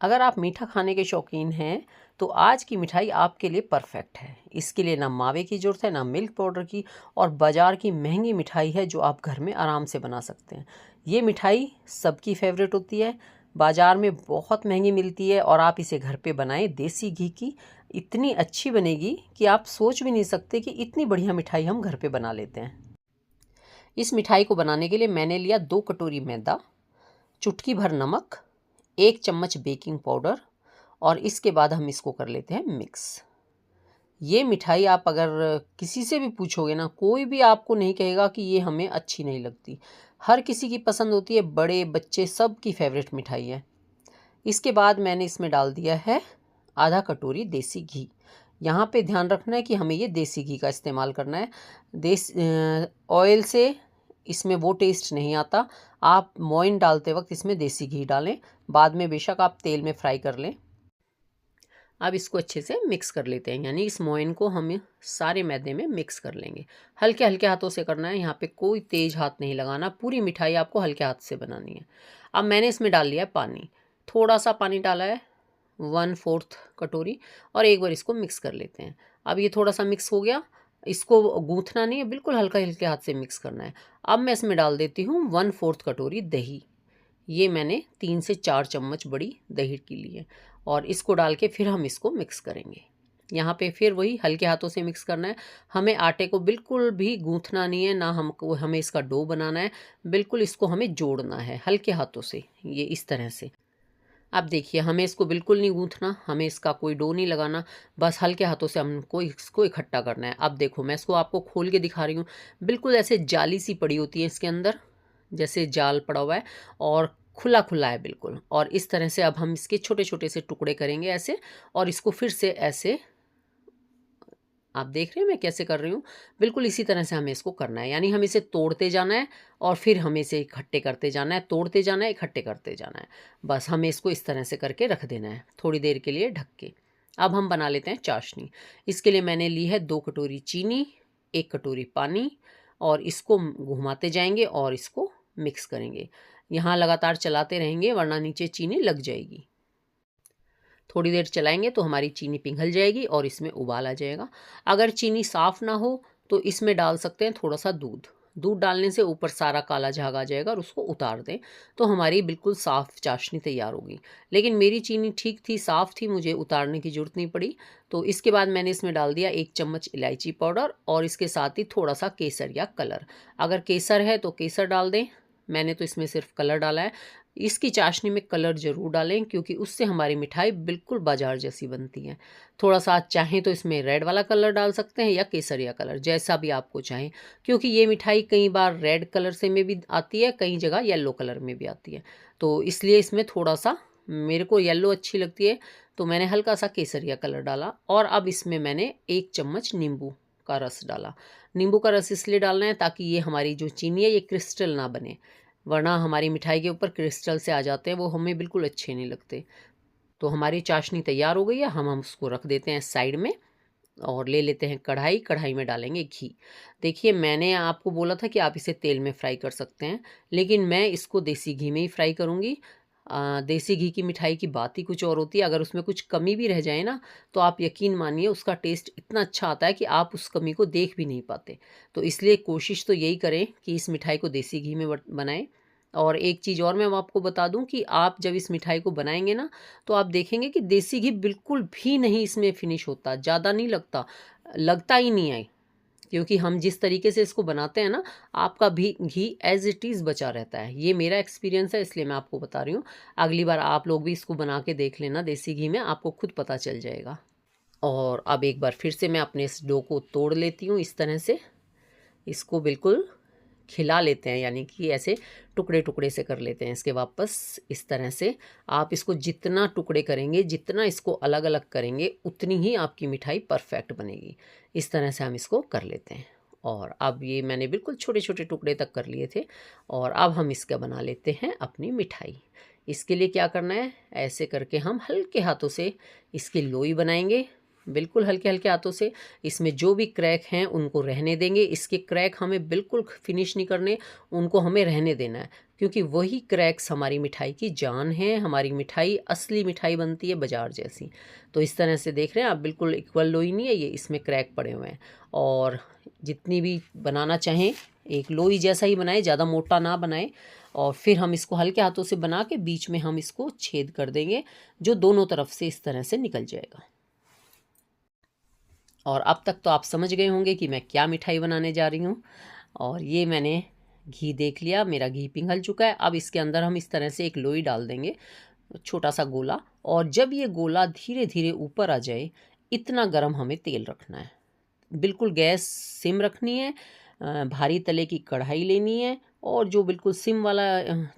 अगर आप मीठा खाने के शौकीन हैं तो आज की मिठाई आपके लिए परफेक्ट है। इसके लिए ना मावे की ज़रूरत है, ना मिल्क पाउडर की, और बाज़ार की महंगी मिठाई है जो आप घर में आराम से बना सकते हैं। ये मिठाई सबकी फेवरेट होती है, बाज़ार में बहुत महंगी मिलती है, और आप इसे घर पे बनाएं देसी घी की, इतनी अच्छी बनेगी कि आप सोच भी नहीं सकते कि इतनी बढ़िया मिठाई हम घर पे बना लेते हैं। इस मिठाई को बनाने के लिए मैंने लिया 2 कटोरी मैदा, चुटकी भर नमक, 1 चम्मच बेकिंग पाउडर, और इसके बाद हम इसको कर लेते हैं मिक्स। ये मिठाई आप अगर किसी से भी पूछोगे ना, कोई भी आपको नहीं कहेगा कि ये हमें अच्छी नहीं लगती। हर किसी की पसंद होती है, बड़े बच्चे सब की फेवरेट मिठाई है। इसके बाद मैंने इसमें डाल दिया है आधा कटोरी देसी घी। यहाँ पे ध्यान रखना है कि हमें ये देसी घी का इस्तेमाल करना है। ऑयल से इसमें वो टेस्ट नहीं आता। आप मोइन डालते वक्त इसमें देसी घी डालें, बाद में बेशक आप तेल में फ्राई कर लें। अब इसको अच्छे से मिक्स कर लेते हैं, यानी इस मोइन को हम सारे मैदे में मिक्स कर लेंगे। हल्के हल्के हाथों से करना है, यहाँ पे कोई तेज हाथ नहीं लगाना। पूरी मिठाई आपको हल्के हाथ से बनानी है। अब मैंने इसमें डाल लिया है पानी, थोड़ा सा पानी डाला है, 1/4 कटोरी, और एक बार इसको मिक्स कर लेते हैं। अब ये थोड़ा सा मिक्स हो गया, इसको गूँथना नहीं है, बिल्कुल हल्का हल्के हाथ से मिक्स करना है। अब मैं इसमें डाल देती हूँ 1/4 कटोरी दही। ये मैंने 3 से 4 चम्मच बड़ी दही की ली है, और इसको डाल के फिर हम इसको मिक्स करेंगे। यहाँ पे फिर वही हल्के हाथों से मिक्स करना है। हमें आटे को बिल्कुल भी गूँथना नहीं है, ना हमको हमें इसका डो बनाना है, बिल्कुल इसको हमें जोड़ना है हल्के हाथों से, ये इस तरह से। अब देखिए, हमें इसको बिल्कुल नहीं गूँथना, हमें इसका कोई डो नहीं लगाना, बस हल्के हाथों से हमको इसको इकट्ठा करना है। अब देखो, मैं इसको आपको खोल के दिखा रही हूँ, बिल्कुल ऐसे जाली सी पड़ी होती है इसके अंदर, जैसे जाल पड़ा हुआ है, और खुला खुला है बिल्कुल। और इस तरह से अब हम इसके छोटे छोटे से टुकड़े करेंगे ऐसे, और इसको फिर से ऐसे, आप देख रहे हैं मैं कैसे कर रही हूँ, बिल्कुल इसी तरह से हमें इसको करना है। यानी हम इसे तोड़ते जाना है और फिर हमें इसे इकट्ठे करते जाना है, तोड़ते जाना है, इकट्ठे करते जाना है। बस हमें इसको इस तरह से करके रख देना है थोड़ी देर के लिए ढक के। अब हम बना लेते हैं चाशनी। इसके लिए मैंने ली है 2 कटोरी चीनी, 1 कटोरी पानी, और इसको घुमाते जाएंगे और इसको मिक्स करेंगे। यहाँ लगातार चलाते रहेंगे, वरना नीचे चीनी लग जाएगी। थोड़ी देर चलाएंगे तो हमारी चीनी पिघल जाएगी और इसमें उबाल आ जाएगा। अगर चीनी साफ़ ना हो तो इसमें डाल सकते हैं थोड़ा सा दूध। दूध डालने से ऊपर सारा काला झाग आ जाएगा, और उसको उतार दें तो हमारी बिल्कुल साफ़ चाशनी तैयार होगी। लेकिन मेरी चीनी ठीक थी, साफ़ थी, मुझे उतारने की ज़रूरत नहीं पड़ी। तो इसके बाद मैंने इसमें डाल दिया 1 चम्मच इलायची पाउडर, और इसके साथ ही थोड़ा सा केसर या कलर। अगर केसर है तो केसर डाल दें, मैंने तो इसमें सिर्फ कलर डाला है। इसकी चाशनी में कलर ज़रूर डालें, क्योंकि उससे हमारी मिठाई बिल्कुल बाजार जैसी बनती है। थोड़ा सा चाहें तो इसमें रेड वाला कलर डाल सकते हैं, या केसरिया कलर, जैसा भी आपको चाहें, क्योंकि ये मिठाई कई बार रेड कलर से में भी आती है, कई जगह येलो कलर में भी आती है। तो इसलिए इसमें थोड़ा सा, मेरे को येलो अच्छी लगती है तो मैंने हल्का सा केसरिया कलर डाला। और अब इसमें मैंने 1 चम्मच नींबू का रस डाला। नींबू का रस इसलिए डालना है ताकि ये हमारी जो चीनी है ये क्रिस्टल ना बने, वरना हमारी मिठाई के ऊपर क्रिस्टल से आ जाते हैं, वो हमें बिल्कुल अच्छे नहीं लगते। तो हमारी चाशनी तैयार हो गई है, हम उसको रख देते हैं साइड में, और ले लेते हैं कढ़ाई। कढ़ाई में डालेंगे घी। देखिए, मैंने आपको बोला था कि आप इसे तेल में फ्राई कर सकते हैं, लेकिन मैं इसको देसी घी में ही फ्राई करूँगी। देसी घी की मिठाई की बात ही कुछ और होती है। अगर उसमें कुछ कमी भी रह जाए ना, तो आप यकीन मानिए उसका टेस्ट इतना अच्छा आता है कि आप उस कमी को देख भी नहीं पाते। तो इसलिए कोशिश तो यही करें कि इस मिठाई को देसी घी में बनाएं। और एक चीज़ और मैं आपको बता दूं कि आप जब इस मिठाई को बनाएंगे ना, तो आप देखेंगे कि देसी घी बिल्कुल भी नहीं इसमें फिनिश होता, ज़्यादा नहीं लगता, लगता ही नहीं है। क्योंकि हम जिस तरीके से इसको बनाते हैं ना, आपका भी घी एज इट इज़ बचा रहता है। ये मेरा एक्सपीरियंस है, इसलिए मैं आपको बता रही हूँ। अगली बार आप लोग भी इसको बना के देख लेना देसी घी में, आपको खुद पता चल जाएगा। और अब एक बार फिर से मैं अपने इस डो को तोड़ लेती हूँ इस तरह से। इसको बिल्कुल खिला लेते हैं, यानी कि ऐसे टुकड़े टुकड़े से कर लेते हैं इसके वापस, इस तरह से। आप इसको जितना टुकड़े करेंगे, जितना इसको अलग अलग करेंगे, उतनी ही आपकी मिठाई परफेक्ट बनेगी। इस तरह से हम इसको कर लेते हैं। और अब ये मैंने बिल्कुल छोटे छोटे टुकड़े तक कर लिए थे, और अब हम इसका बना लेते हैं अपनी मिठाई। इसके लिए क्या करना है, ऐसे करके हम हल्के हाथों से इसकी लोई बनाएंगे, बिल्कुल हल्के हल्के हाथों से। इसमें जो भी क्रैक हैं उनको रहने देंगे, इसके क्रैक हमें बिल्कुल फिनिश नहीं करने, उनको हमें रहने देना है। क्योंकि वही क्रैक्स हमारी मिठाई की जान है। हमारी मिठाई असली मिठाई बनती है बाज़ार जैसी। तो इस तरह से देख रहे हैं आप, बिल्कुल इक्वल लोई नहीं है ये, इसमें क्रैक पड़े हुए हैं। और जितनी भी बनाना चाहें एक लोई जैसा ही बनाएं, ज़्यादा मोटा ना बनाएं। और फिर हम इसको हल्के हाथों से बना के बीच में हम इसको छेद कर देंगे, जो दोनों तरफ से इस तरह से निकल जाएगा। और अब तक तो आप समझ गए होंगे कि मैं क्या मिठाई बनाने जा रही हूँ। और ये मैंने घी देख लिया, मेरा घी पिघल चुका है। अब इसके अंदर हम इस तरह से एक लोई डाल देंगे, छोटा सा गोला। और जब ये गोला धीरे धीरे ऊपर आ जाए, इतना गर्म हमें तेल रखना है। बिल्कुल गैस सिम रखनी है। भारी तले की कढ़ाई लेनी है, और जो बिल्कुल सिम वाला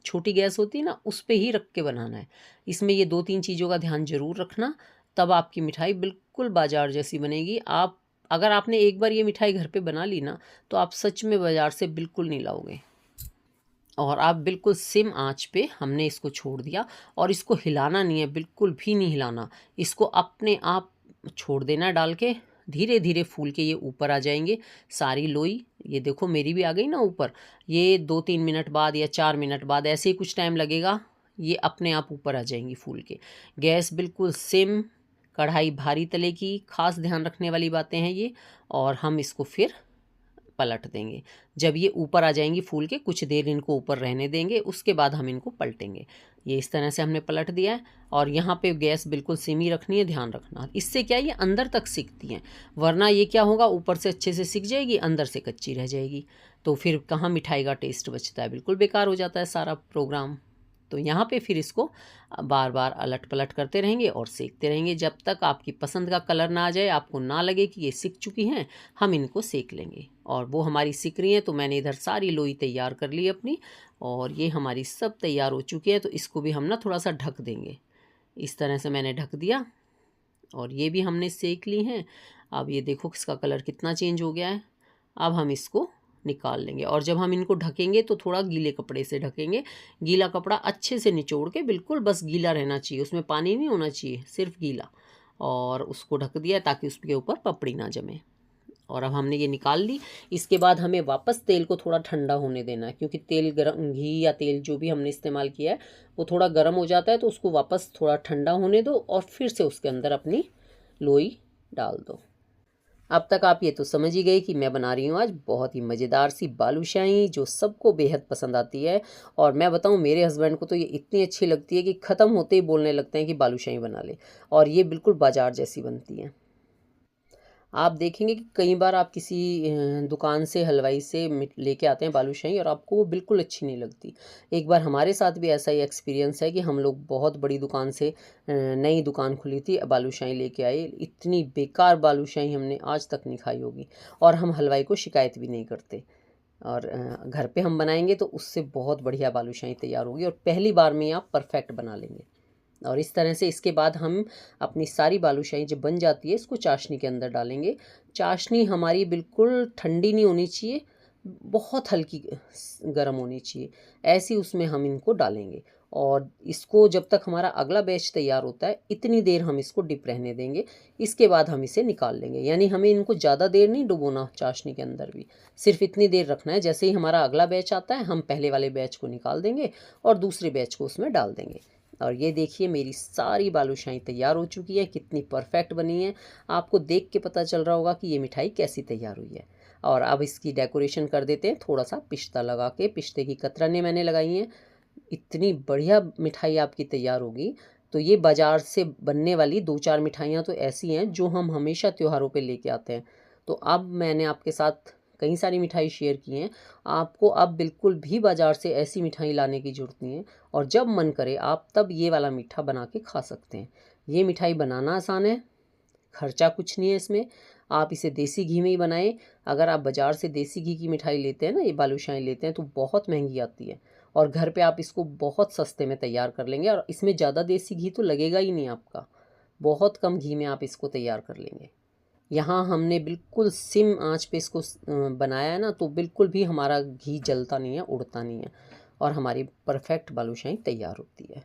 छोटी गैस होती है ना, उस पे ही रख के बनाना है। इसमें ये 2-3 चीज़ों का ध्यान ज़रूर रखना, तब आपकी मिठाई बिल्कुल बाज़ार जैसी बनेगी। आप अगर आपने एक बार ये मिठाई घर पे बना ली ना, तो आप सच में बाज़ार से बिल्कुल नहीं लाओगे। और आप बिल्कुल सिम आंच पे हमने इसको छोड़ दिया, और इसको हिलाना नहीं है, बिल्कुल भी नहीं हिलाना। इसको अपने आप छोड़ देना डाल के। धीरे धीरे फूल के ये ऊपर आ जाएंगे सारी लोई। ये देखो मेरी भी आ गई ना ऊपर। ये 2-3 मिनट बाद या 4 मिनट बाद, ऐसे ही कुछ टाइम लगेगा, ये अपने आप ऊपर आ जाएंगी फूल के। गैस बिल्कुल सिम, कढ़ाई भारी तले की, खास ध्यान रखने वाली बातें हैं ये। और हम इसको फिर पलट देंगे। जब ये ऊपर आ जाएंगी फूल के, कुछ देर इनको ऊपर रहने देंगे, उसके बाद हम इनको पलटेंगे। ये इस तरह से हमने पलट दिया है। और यहाँ पे गैस बिल्कुल सिमी रखनी है, ध्यान रखना। इससे क्या ये अंदर तक सिकती हैं, वरना ये क्या होगा, ऊपर से अच्छे से सिक जाएगी, अंदर से कच्ची रह जाएगी। तो फिर कहाँ मिठाई का टेस्ट बचता है, बिल्कुल बेकार हो जाता है सारा प्रोग्राम। तो यहाँ पे फिर इसको बार बार अलट पलट करते रहेंगे और सेकते रहेंगे, जब तक आपकी पसंद का कलर ना आ जाए, आपको ना लगे कि ये सिक चुकी हैं। हम इनको सेक लेंगे। और वो हमारी सिक रही हैं, तो मैंने इधर सारी लोई तैयार कर ली अपनी। और ये हमारी सब तैयार हो चुकी है, तो इसको भी हम ना थोड़ा सा ढक देंगे। इस तरह से मैंने ढक दिया, और ये भी हमने सेक ली हैं। अब ये देखो इसका कलर कितना चेंज हो गया है। अब हम इसको निकाल लेंगे, और जब हम इनको ढकेंगे तो थोड़ा गीले कपड़े से ढकेंगे। गीला कपड़ा अच्छे से निचोड़ के, बिल्कुल बस गीला रहना चाहिए, उसमें पानी नहीं होना चाहिए, सिर्फ गीला। और उसको ढक दिया ताकि उसके ऊपर पपड़ी ना जमे। और अब हमने ये निकाल ली। इसके बाद हमें वापस तेल को थोड़ा ठंडा होने देना है, क्योंकि तेल गर्म, घी या तेल जो भी हमने इस्तेमाल किया है वो थोड़ा गर्म हो जाता है। तो उसको वापस थोड़ा ठंडा होने दो, और फिर से उसके अंदर अपनी लोई डाल दो। अब तक आप ये तो समझ ही गए कि मैं बना रही हूँ आज बहुत ही मज़ेदार सी बालूशाही, जो सबको बेहद पसंद आती है। और मैं बताऊँ, मेरे हस्बैंड को तो ये इतनी अच्छी लगती है कि ख़त्म होते ही बोलने लगते हैं कि बालूशाही बना ले। और ये बिल्कुल बाजार जैसी बनती है। आप देखेंगे कि कई बार आप किसी दुकान से, हलवाई से लेके आते हैं बालूशाही, और आपको वो बिल्कुल अच्छी नहीं लगती। एक बार हमारे साथ भी ऐसा ही एक्सपीरियंस है कि हम लोग बहुत बड़ी दुकान से, नई दुकान खुली थी, बालूशाही लेके आए। इतनी बेकार बालूशाही हमने आज तक नहीं खाई होगी। और हम हलवाई को शिकायत भी नहीं करते। और घर पे हम बनाएंगे तो उससे बहुत बढ़िया बालूशाही तैयार होगी, और पहली बार में आप परफेक्ट बना लेंगे। और इस तरह से इसके बाद हम अपनी सारी बालूशाही जब बन जाती है, इसको चाशनी के अंदर डालेंगे। चाशनी हमारी बिल्कुल ठंडी नहीं होनी चाहिए, बहुत हल्की गर्म होनी चाहिए, ऐसी उसमें हम इनको डालेंगे। और इसको जब तक हमारा अगला बैच तैयार होता है, इतनी देर हम इसको डिप रहने देंगे। इसके बाद हम इसे निकाल लेंगे। यानी हमें इनको ज़्यादा देर नहीं डुबोना चाशनी के अंदर भी, सिर्फ इतनी देर रखना है। जैसे ही हमारा अगला बैच आता है, हम पहले वाले बैच को निकाल देंगे और दूसरे बैच को उसमें डाल देंगे। और ये देखिए मेरी सारी बालूशाही तैयार हो चुकी है, कितनी परफेक्ट बनी है। आपको देख के पता चल रहा होगा कि ये मिठाई कैसी तैयार हुई है। और अब इसकी डेकोरेशन कर देते हैं, थोड़ा सा पिस्ता लगा के। पिस्ते की कतरनें मैंने लगाई हैं। इतनी बढ़िया मिठाई आपकी तैयार होगी। तो ये बाज़ार से बनने वाली 2-4 मिठाइयाँ तो ऐसी हैं जो हम हमेशा त्योहारों पे लेके आते हैं। तो अब मैंने आपके साथ कई सारी मिठाई शेयर की हैं। आपको अब बिल्कुल भी बाज़ार से ऐसी मिठाई लाने की ज़रूरत नहीं है। और जब मन करे आप तब ये वाला मीठा बना के खा सकते हैं। ये मिठाई बनाना आसान है, खर्चा कुछ नहीं है इसमें। आप इसे देसी घी में ही बनाएं। अगर आप बाज़ार से देसी घी की मिठाई लेते हैं ना, ये बालूशाही लेते हैं, तो बहुत महंगी आती है। और घर पे आप इसको बहुत सस्ते में तैयार कर लेंगे, और इसमें ज़्यादा देसी घी तो लगेगा ही नहीं आपका। बहुत कम घी में आप इसको तैयार कर लेंगे। यहाँ हमने बिल्कुल सिम आंच पे इसको बनाया है ना, तो बिल्कुल भी हमारा घी जलता नहीं है, उड़ता नहीं है, और हमारी परफेक्ट बालूशाही तैयार होती है।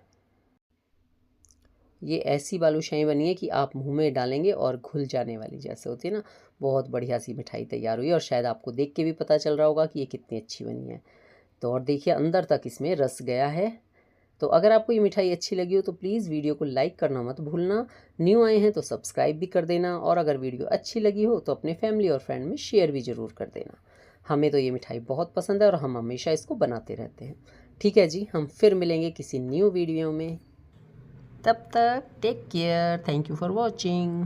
ये ऐसी बालूशाही बनी है कि आप मुंह में डालेंगे और घुल जाने वाली जैसे होती है ना। बहुत बढ़िया सी मिठाई तैयार हुई है, और शायद आपको देख के भी पता चल रहा होगा कि ये कितनी अच्छी बनी है। तो और देखिए अंदर तक इसमें रस गया है। तो अगर आपको ये मिठाई अच्छी लगी हो तो प्लीज़ वीडियो को लाइक करना मत भूलना। न्यू आए हैं तो सब्सक्राइब भी कर देना, और अगर वीडियो अच्छी लगी हो तो अपने फैमिली और फ्रेंड में शेयर भी ज़रूर कर देना। हमें तो ये मिठाई बहुत पसंद है और हम हमेशा इसको बनाते रहते हैं। ठीक है जी, हम फिर मिलेंगे किसी न्यू वीडियो में। तब तक take care. Thank you for watching.